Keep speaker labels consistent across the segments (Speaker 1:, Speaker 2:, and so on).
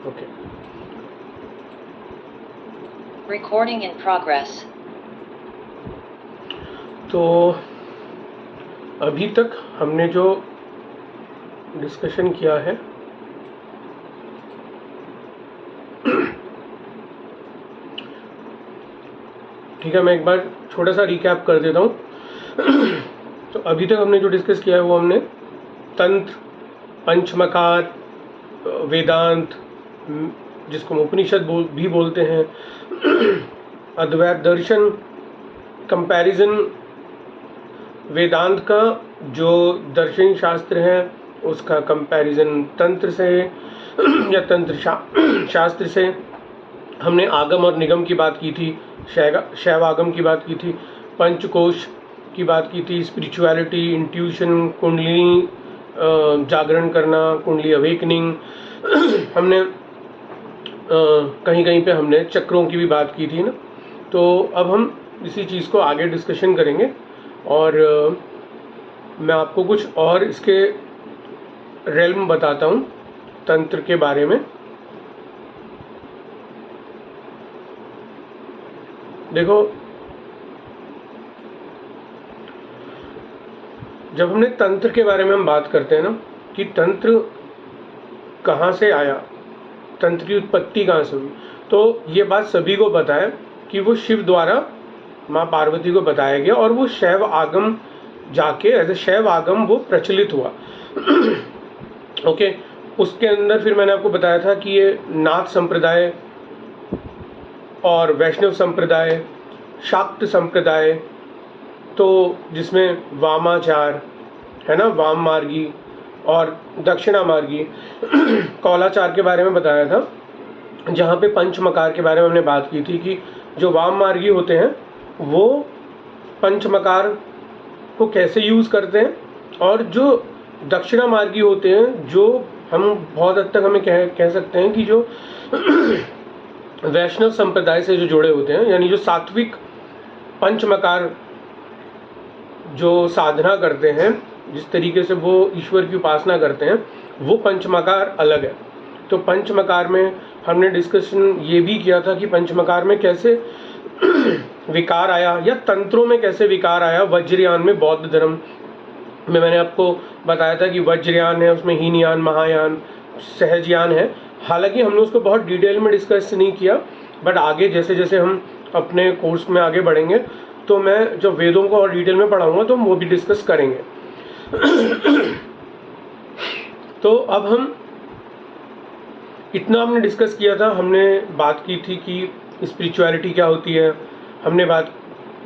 Speaker 1: Okay,
Speaker 2: Recording in progress.
Speaker 1: तो अभी तक हमने जो डिस्कशन किया है ठीक है, मैं एक बार छोटा सा रिकैप कर देता हूँ। तो अभी तक हमने जो डिस्कस किया है वो हमने तंत्र, पंचमकार, वेदांत जिसको हम उपनिषद भी बोलते हैं, अद्वैत दर्शन, कंपैरिजन, वेदांत का जो दर्शन शास्त्र है उसका कंपैरिजन तंत्र से या तंत्र शास्त्र से। हमने आगम और निगम की बात की थी, शैव आगम की बात की थी, पंचकोश की बात की थी, स्पिरिचुअलिटी, इंट्यूशन, कुंडलिनी जागरण करना, कुंडली अवेकनिंग। हमने कहीं कहीं पे हमने चक्रों की भी बात की थी ना। तो अब हम इसी चीज़ को आगे डिस्कशन करेंगे और मैं आपको कुछ और इसके रेल्म बताता हूँ तंत्र के बारे में। देखो, जब हमने तंत्र के बारे में हम बात करते हैं ना कि तंत्र कहाँ से आया, तंत्र की उत्पत्ति कहाँ से हुई, तो ये बात सभी को पता है कि वो शिव द्वारा माँ पार्वती को बताया गया और वो शैव आगम जाके एज ए शैव आगम वो प्रचलित हुआ। ओके, उसके अंदर फिर मैंने आपको बताया था कि ये नाथ संप्रदाय और वैष्णव संप्रदाय, शाक्त संप्रदाय, तो जिसमें वामाचार है ना, वाम मार्गी और दक्षिणा मार्गी, कौलाचार के बारे में बताया था, जहाँ पे पंचमकार के बारे में हमने बात की थी कि जो वाम मार्गी होते हैं वो पंचमकार को कैसे यूज़ करते हैं, और जो दक्षिणा मार्गी होते हैं जो हम बहुत हद तक हमें कह सकते हैं कि जो वैष्णव संप्रदाय से जो जुड़े होते हैं, यानी जो सात्विक पंचमकार जो साधना करते हैं, जिस तरीके से वो ईश्वर की उपासना करते हैं, वो पंचमकार अलग है। तो पंचमकार में हमने डिस्कशन ये भी किया था कि पंचमकार में कैसे विकार आया या तंत्रों में कैसे विकार आया। वज्रयान में, बौद्ध धर्म में मैंने आपको बताया था कि वज्रयान है, उसमें हीनयान, महायान, सहजयान है। हालांकि हमने उसको बहुत डिटेल में डिस्कस नहीं किया, बट आगे जैसे जैसे हम अपने कोर्स में आगे बढ़ेंगे तो मैं जब वेदों को और डिटेल में पढ़ाऊंगा तो हम वो भी डिस्कस करेंगे। तो अब हम इतना हमने डिस्कस किया था, हमने बात की थी कि स्पिरिचुअलिटी क्या होती है, हमने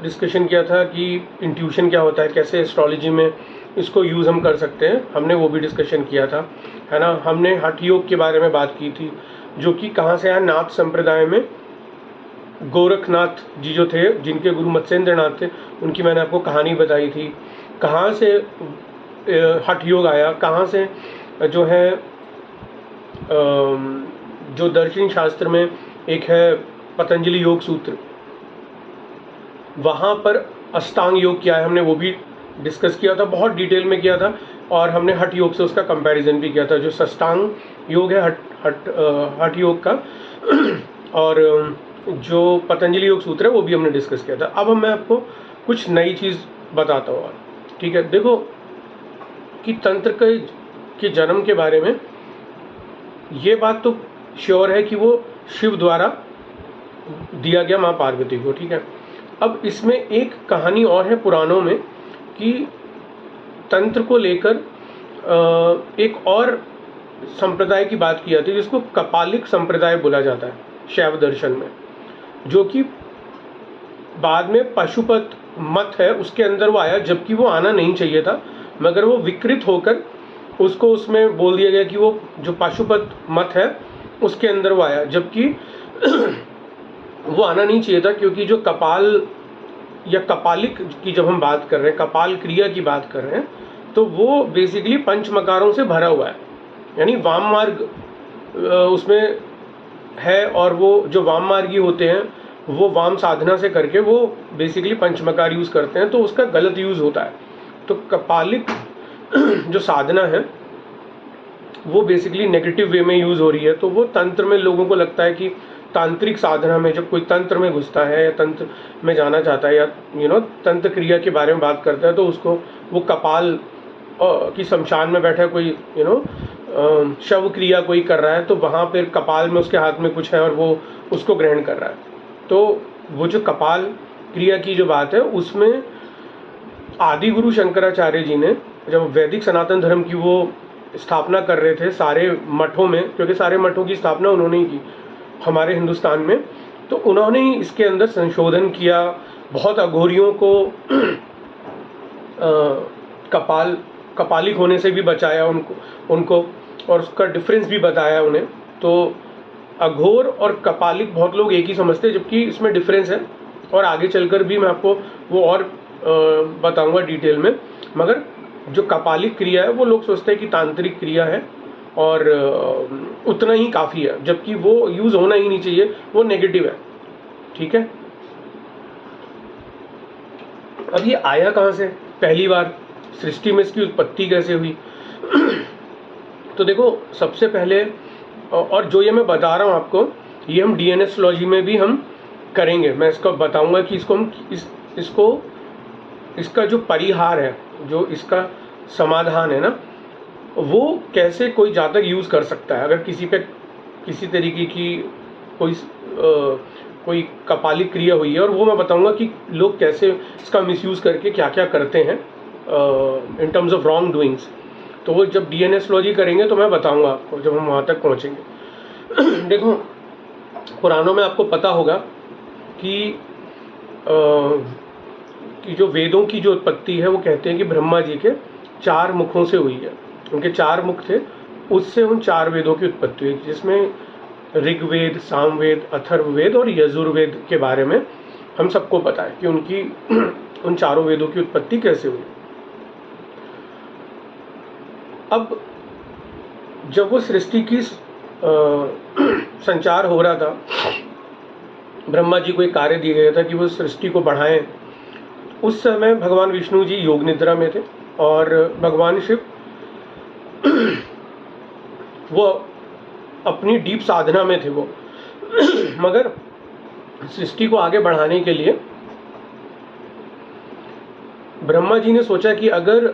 Speaker 1: डिस्कशन किया था कि इंट्यूशन क्या होता है, कैसे एस्ट्रोलॉजी में इसको यूज़ हम कर सकते हैं, हमने वो भी डिस्कशन किया था, है ना। हमने हठ योग के बारे में बात की थी, जो कि कहाँ से आया, नाथ संप्रदाय में गोरखनाथ जी जो थे, जिनके गुरु मत्स्येंद्र नाथ थे, उनकी मैंने आपको कहानी बताई थी। कहाँ से हठ योग आया, कहाँ से जो है जो दर्शन शास्त्र में एक है पतंजलि योग सूत्र, वहाँ पर अष्टांग योग क्या है, हमने वो भी डिस्कस किया था, बहुत डिटेल में किया था। और हमने हठ योग से उसका कंपैरिजन भी किया था, जो सष्टांग योग है हठ योग का, और जो पतंजलि योग सूत्र है वो भी हमने डिस्कस किया था। अब मैं आपको कुछ नई चीज़ बताता हूँ, ठीक है। देखो कि तंत्र के जन्म के बारे में ये बात तो श्योर है कि वो शिव द्वारा दिया गया माँ पार्वती को, ठीक है। अब इसमें एक कहानी और है पुराणों में कि तंत्र को लेकर एक और संप्रदाय की बात की जाती है, जिसको कपालिक संप्रदाय बोला जाता है शैव दर्शन में, जो कि बाद में पशुपत मत है उसके अंदर वो आया, जबकि वो आना नहीं चाहिए था, मगर वो विकृत होकर उसको उसमें बोल दिया गया कि वो जो पशुपत मत है उसके अंदर वो आया, जबकि वो आना नहीं चाहिए था। क्योंकि जो कपाल या कपालिक की जब हम बात कर रहे हैं, कपाल क्रिया की बात कर रहे हैं, तो वो बेसिकली पंचमकारों से भरा हुआ है, यानी वाम मार्ग उसमें है, और वो जो वाम मार्गी होते हैं वो वाम साधना से करके वो बेसिकली पंचमकार यूज़ करते हैं, तो उसका गलत यूज़ होता है। तो कपालिक जो साधना है वो बेसिकली नेगेटिव वे में यूज़ हो रही है। तो वो तंत्र में लोगों को लगता है कि तांत्रिक साधना में जब कोई तंत्र में घुसता है या तंत्र में जाना चाहता है या तंत्र क्रिया के बारे में बात करता है, तो उसको वो कपाल की शमशान में बैठा कोई शव क्रिया कोई कर रहा है, तो वहाँ पर कपाल में उसके हाथ में कुछ है और वो उसको ग्रहण कर रहा है। तो वो जो कपाल क्रिया की जो बात है, उसमें आदि गुरु शंकराचार्य जी ने जब वैदिक सनातन धर्म की वो स्थापना कर रहे थे सारे मठों में, क्योंकि सारे मठों की स्थापना उन्होंने ही की हमारे हिंदुस्तान में, तो उन्होंने ही इसके अंदर संशोधन किया, बहुत अघोरियों को कपालिक होने से भी बचाया उनको और उसका डिफरेंस भी बताया उन्हें। तो अघोर और कपालिक बहुत लोग एक ही समझते हैं, जबकि इसमें डिफरेंस है और आगे चलकर भी मैं आपको वो और बताऊंगा डिटेल में। मगर जो कपालिक क्रिया है वो लोग सोचते हैं कि तांत्रिक क्रिया है और उतना ही काफ़ी है, जबकि वो यूज़ होना ही नहीं चाहिए, वो नेगेटिव है। ठीक है, अब ये आया कहाँ से, पहली बार सृष्टि में इसकी उत्पत्ति कैसे हुई? तो देखो, सबसे पहले, और जो ये मैं बता रहा हूँ आपको, ये हम डीएनएसलॉजी में भी हम करेंगे। मैं इसको बताऊंगा कि इसको हम इसका जो परिहार है, जो इसका समाधान है ना, वो कैसे कोई जातक यूज़ कर सकता है अगर किसी पे किसी तरीके की कोई कपालिक क्रिया हुई है। और वो मैं बताऊंगा कि लोग कैसे इसका मिसयूज़ करके क्या क्या करते हैं in terms of wrong doings. तो वो जब डीएनएसलॉजी करेंगे तो मैं बताऊंगा आपको, जब हम वहाँ तक पहुँचेंगे। देखो, पुराणों में आपको पता होगा कि जो वेदों की जो उत्पत्ति है, वो कहते हैं कि ब्रह्मा जी के 4 मुखों से हुई है। उनके 4 मुख थे, उससे उन 4 वेदों की उत्पत्ति हुई, जिसमें ऋग्वेद, सामवेद, अथर्ववेद और यजुर्वेद के बारे में हम सबको पता है कि उनकी उन चारों वेदों की उत्पत्ति कैसे हुई। अब जब वो सृष्टि की संचार हो रहा था, ब्रह्मा जी को एक कार्य दिया गया था कि वो सृष्टि को बढ़ाएं। उस समय भगवान विष्णु जी योग निद्रा में थे और भगवान शिव वो अपनी डीप साधना में थे वो। मगर सृष्टि को आगे बढ़ाने के लिए ब्रह्मा जी ने सोचा कि अगर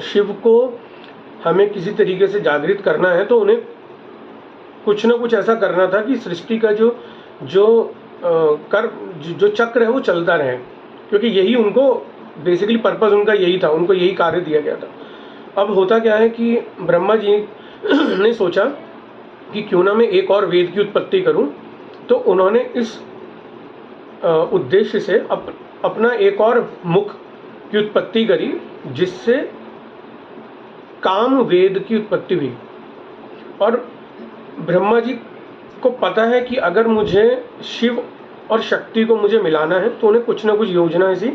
Speaker 1: शिव को हमें किसी तरीके से जागृत करना है, तो उन्हें कुछ ना कुछ ऐसा करना था कि सृष्टि का जो चक्र है वो चलता रहे, क्योंकि यही उनको बेसिकली पर्पस उनका यही था, उनको यही कार्य दिया गया था। अब होता क्या है कि ब्रह्मा जी ने सोचा कि क्यों ना मैं एक और वेद की उत्पत्ति करूं, तो उन्होंने इस उद्देश्य से अपना एक और मुख की उत्पत्ति करी, जिससे काम वेद की उत्पत्ति हुई। और ब्रह्मा जी को पता है कि अगर मुझे शिव और शक्ति को मुझे मिलाना है, तो उन्हें कुछ ना कुछ योजना ऐसी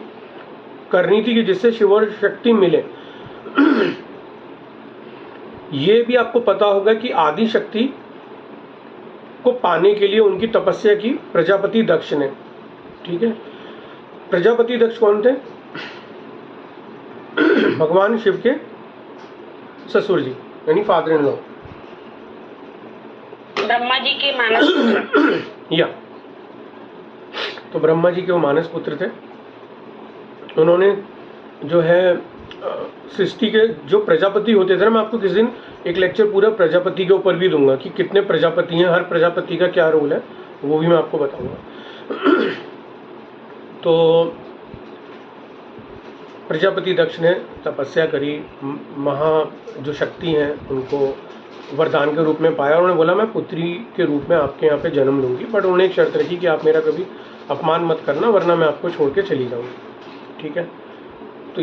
Speaker 1: करनी थी कि जिससे शिव और शक्ति मिले। ये भी आपको पता होगा कि आदि शक्ति को पाने के लिए उनकी तपस्या की प्रजापति दक्ष ने। ठीक है, प्रजापति दक्ष कौन थे? भगवान शिव के ससुर जी, यानी father in law,
Speaker 3: Brahma ji के मानस पुत्र।
Speaker 1: या तो ब्रह्मा जी के वो मानस पुत्र थे। उन्होंने जो है सृष्टि के जो प्रजापति होते थे ना, मैं आपको किसी दिन एक लेक्चर पूरा प्रजापति के ऊपर भी दूंगा कि कितने प्रजापति हैं, हर प्रजापति का क्या रोल है, वो भी मैं आपको बताऊंगा। तो प्रजापति दक्ष ने तपस्या करी, जो शक्ति हैं उनको वरदान के रूप में पाया। उन्होंने बोला मैं पुत्री के रूप में आपके यहाँ पे जन्म लूँगी, बट उन्होंने एक शर्त रखी कि आप मेरा कभी अपमान मत करना, वरना मैं आपको छोड़ के चली जाऊँगी। ठीक है, तो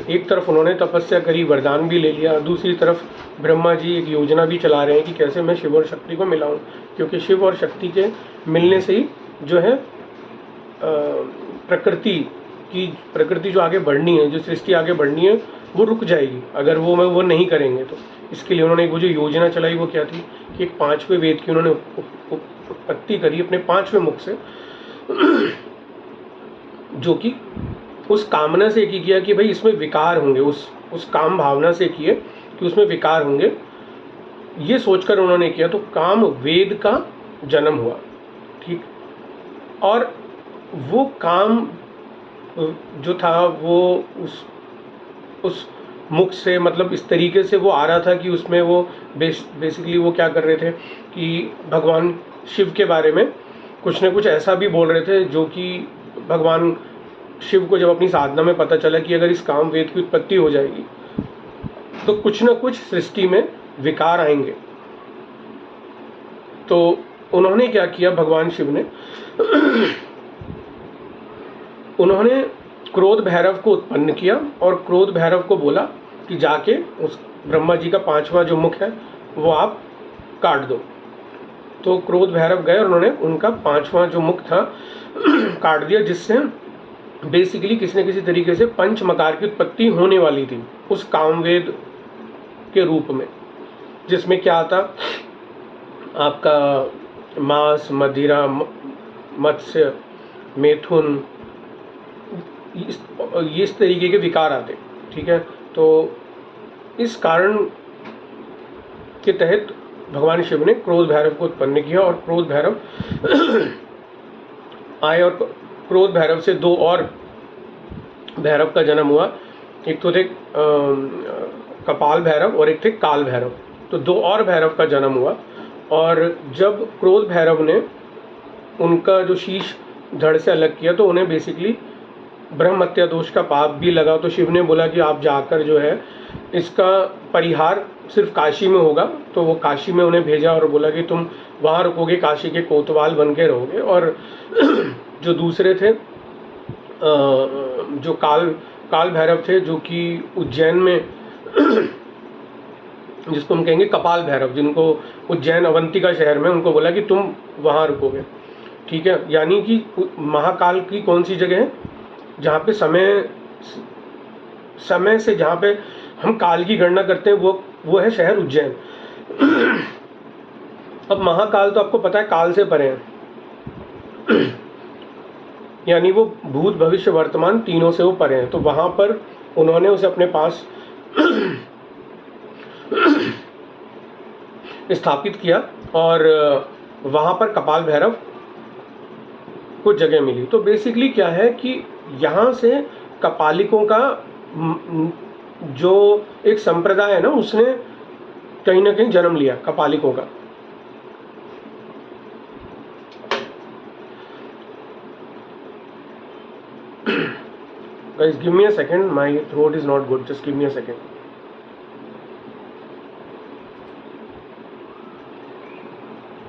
Speaker 1: एक तरफ उन्होंने तपस्या करी, वरदान भी ले लिया, दूसरी तरफ ब्रह्मा जी एक योजना भी चला रहे हैं कि कैसे मैं शिव और शक्ति को मिलाऊँ, क्योंकि शिव और शक्ति के मिलने से ही जो है प्रकृति जो आगे बढ़नी है, जो सृष्टि आगे बढ़नी है, वो रुक जाएगी अगर वो नहीं करेंगे। तो इसके लिए उन्होंने वो जो योजना चलाई वो क्या थी कि एक 5वें वेद की उन्होंने उत्पत्ति करी अपने 5वें मुख से, जो कि उस कामना से की किया कि भाई इसमें विकार होंगे, उस काम भावना से किए कि उसमें विकार होंगे, ये सोचकर उन्होंने किया, तो काम वेद का जन्म हुआ। ठीक, और वो काम जो था वो उस मुख से, मतलब इस तरीके से वो आ रहा था कि उसमें वो बेसिकली वो क्या कर रहे थे कि भगवान शिव के बारे में कुछ न कुछ ऐसा भी बोल रहे थे जो कि भगवान शिव को जब अपनी साधना में पता चला कि अगर इस काम वेद की उत्पत्ति हो जाएगी तो कुछ न कुछ सृष्टि में विकार आएंगे। तो उन्होंने क्या किया, भगवान शिव ने उन्होंने क्रोध भैरव को उत्पन्न किया और क्रोध भैरव को बोला कि जाके उस ब्रह्मा जी का 5वां जो मुख है वो आप काट दो। तो क्रोध भैरव गए और उन्होंने उनका 5वां जो मुख था काट दिया, जिससे बेसिकली किसी न किसी तरीके से पंच मकार की उत्पत्ति होने वाली थी उस कामवेद के रूप में, जिसमें क्या आता, आपका मांस, मदिरा, मत्स्य, मैथुन, इस तरीके के विकार आते। ठीक है, तो इस कारण के तहत भगवान शिव ने क्रोध भैरव को उत्पन्न किया और क्रोध भैरव आए और क्रोध भैरव से 2 और भैरव का जन्म हुआ। एक तो थे कपाल भैरव और एक थे काल भैरव। तो 2 और भैरव का जन्म हुआ, और जब क्रोध भैरव ने उनका जो शीश धड़ से अलग किया तो उन्हें बेसिकली ब्रह्म हत्या दोष का पाप भी लगा। तो शिव ने बोला कि आप जाकर जो है इसका परिहार सिर्फ काशी में होगा। तो वो काशी में उन्हें भेजा और बोला कि तुम वहाँ रुकोगे, काशी के कोतवाल बन के रहोगे। और जो दूसरे थे जो काल भैरव थे, जो कि उज्जैन में जिसको हम कहेंगे कपाल भैरव, जिनको उज्जैन अवंतिका शहर में, उनको बोला कि तुम वहाँ रुकोगे। ठीक है, यानी कि महाकाल की कौन सी जगह है जहाँ पे समय से जहाँ पे हम काल की गणना करते हैं वो है शहर उज्जैन। अब महाकाल तो आपको पता है काल से परे है, यानी वो भूत भविष्य वर्तमान तीनों से वो परे हैं। तो वहाँ पर उन्होंने उसे अपने पास स्थापित किया और वहाँ पर कपाल भैरव को जगह मिली। तो बेसिकली क्या है कि यहाँ से कपालिकों का जो एक संप्रदाय है ना, उसने कहीं ना कहीं जन्म लिया कपालिकों का। Guys, give me a second, my throat is not good, just give me a second.